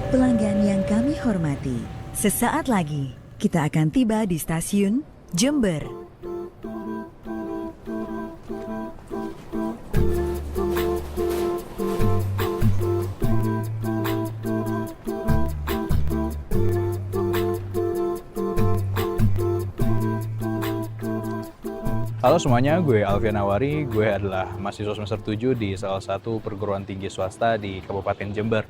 Pelanggan yang kami hormati, sesaat lagi kita akan tiba di stasiun Jember. Halo semuanya, gue Alfian Awari. Gue adalah mahasiswa semester 7 di salah satu perguruan tinggi swasta di Kabupaten Jember.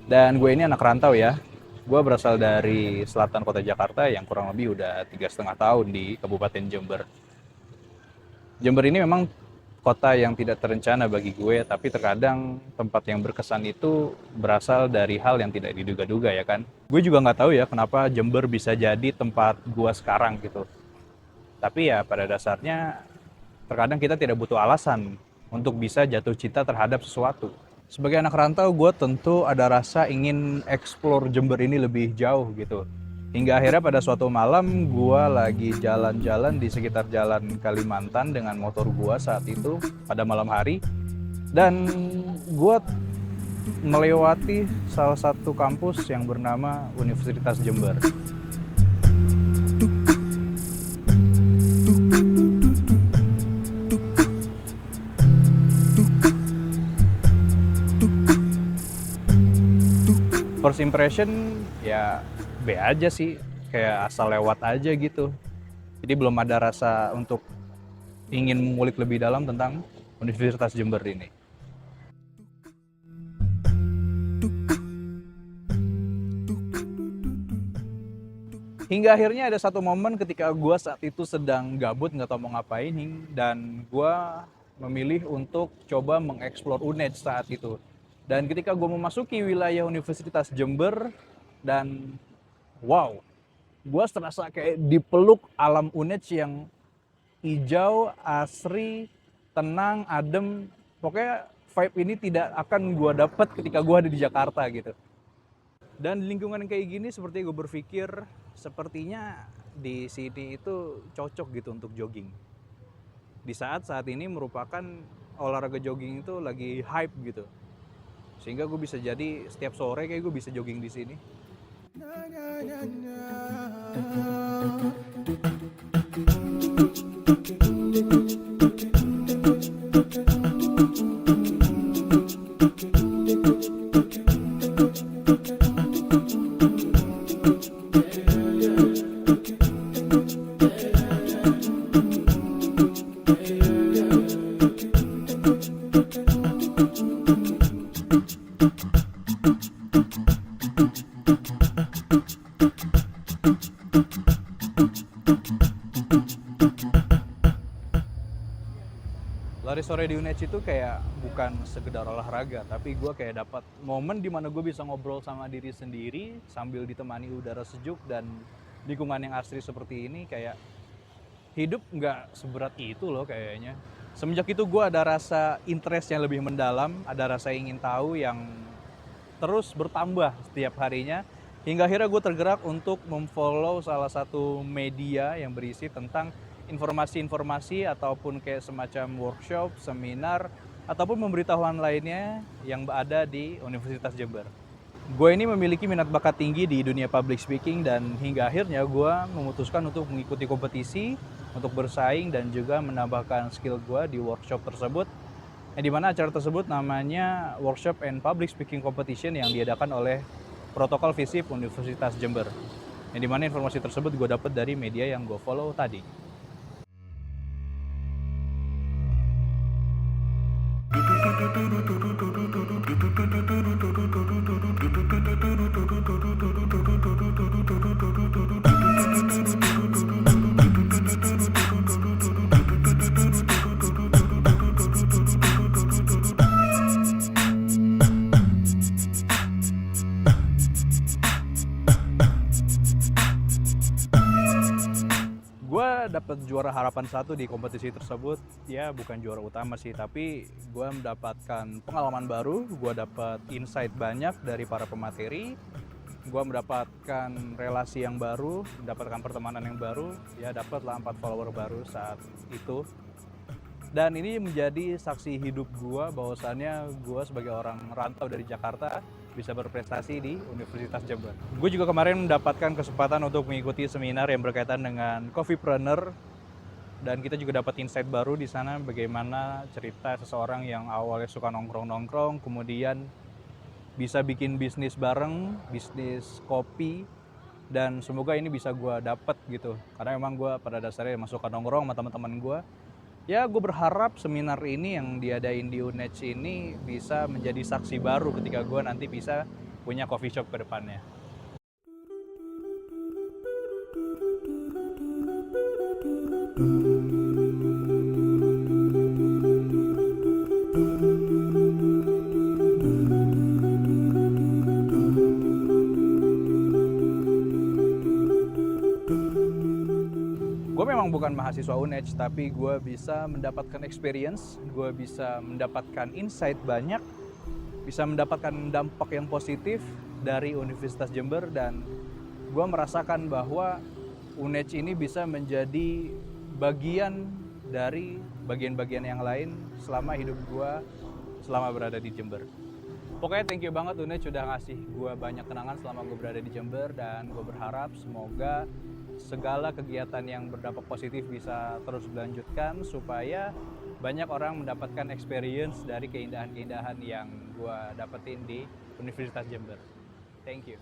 Dan gue ini anak rantau ya. Gue berasal dari selatan kota Jakarta yang kurang lebih udah 3,5 tahun di Kabupaten Jember. Jember ini memang kota yang tidak terencana bagi gue, tapi terkadang tempat yang berkesan itu berasal dari hal yang tidak diduga-duga ya kan. Gue juga nggak tahu ya kenapa Jember bisa jadi tempat gue sekarang gitu. Tapi ya pada dasarnya terkadang kita tidak butuh alasan untuk bisa jatuh cinta terhadap sesuatu. Sebagai anak rantau, gue tentu ada rasa ingin explore Jember ini lebih jauh gitu. Hingga akhirnya pada suatu malam gue lagi jalan-jalan di sekitar jalan Kalimantan dengan motor gue saat itu pada malam hari. Dan gue melewati salah satu kampus yang bernama Universitas Jember. First impression ya B aja sih, kayak asal lewat aja gitu. Jadi belum ada rasa untuk ingin mengulik lebih dalam tentang Universitas Jember ini. Hingga akhirnya ada satu momen ketika gue saat itu sedang gabut nggak tahu mau ngapain, dan gue memilih untuk coba mengeksplor UNED saat itu. Dan ketika gue memasuki wilayah Universitas Jember, dan wow, gue terasa kayak dipeluk alam UNED yang hijau, asri, tenang, adem. Pokoknya vibe ini tidak akan gue dapat ketika gue ada di Jakarta gitu. Dan di lingkungan kayak gini seperti gue berpikir, sepertinya di sini itu cocok gitu untuk jogging. Di saat ini merupakan olahraga jogging itu lagi hype gitu. Sehingga gue bisa jadi setiap sore kayak gue bisa jogging di sini. Lari sore di UNED itu kayak bukan sekedar olahraga, tapi gue kayak dapat momen dimana gue bisa ngobrol sama diri sendiri sambil ditemani udara sejuk dan lingkungan yang asri seperti ini. Kayak hidup nggak seberat itu loh kayaknya. Semenjak itu gue ada rasa interest yang lebih mendalam, ada rasa ingin tahu yang terus bertambah setiap harinya. Hingga akhirnya gue tergerak untuk memfollow salah satu media yang berisi tentang informasi-informasi ataupun kayak semacam workshop, seminar, ataupun pemberitahuan lainnya yang ada di Universitas Jember. Gue ini memiliki minat bakat tinggi di dunia public speaking, dan hingga akhirnya gue memutuskan untuk mengikuti kompetisi, untuk bersaing dan juga menambahkan skill gue di workshop tersebut. Yang dimana acara tersebut namanya Workshop and Public Speaking Competition yang diadakan oleh Protokol Visip Universitas Jember. Yang dimana informasi tersebut gue dapat dari media yang gue follow tadi. Gue dapat juara harapan 1 di kompetisi tersebut. Ya bukan juara utama sih, tapi gue mendapatkan pengalaman baru, gue dapat insight banyak dari para pemateri, gue mendapatkan relasi yang baru, mendapatkan pertemanan yang baru, ya dapatlah 4 follower baru saat itu. Dan ini menjadi saksi hidup gue bahwasannya gue sebagai orang rantau dari Jakarta bisa berprestasi di Universitas Jember. Gue juga kemarin mendapatkan kesempatan untuk mengikuti seminar yang berkaitan dengan Coffeepreneur, dan kita juga dapat insight baru di sana bagaimana cerita seseorang yang awalnya suka nongkrong-nongkrong, kemudian bisa bikin bisnis bareng, bisnis kopi, dan semoga ini bisa gue dapat gitu. Karena memang gue pada dasarnya emang suka nongkrong sama teman-teman gue. Ya gue berharap seminar ini yang diadain di UNED ini bisa menjadi saksi baru ketika gue nanti bisa punya coffee shop ke depannya. Gue memang bukan mahasiswa UNED, tapi gue bisa mendapatkan experience, gue bisa mendapatkan insight banyak, bisa mendapatkan dampak yang positif dari Universitas Jember, dan gue merasakan bahwa UNED ini bisa menjadi bagian dari bagian-bagian yang lain selama hidup gue selama berada di Jember. Pokoknya thank you banget UNED sudah ngasih gue banyak kenangan selama gue berada di Jember, dan gue berharap semoga segala kegiatan yang berdampak positif bisa terus dilanjutkan supaya banyak orang mendapatkan experience dari keindahan-keindahan yang gue dapetin di Universitas Jember. Thank you.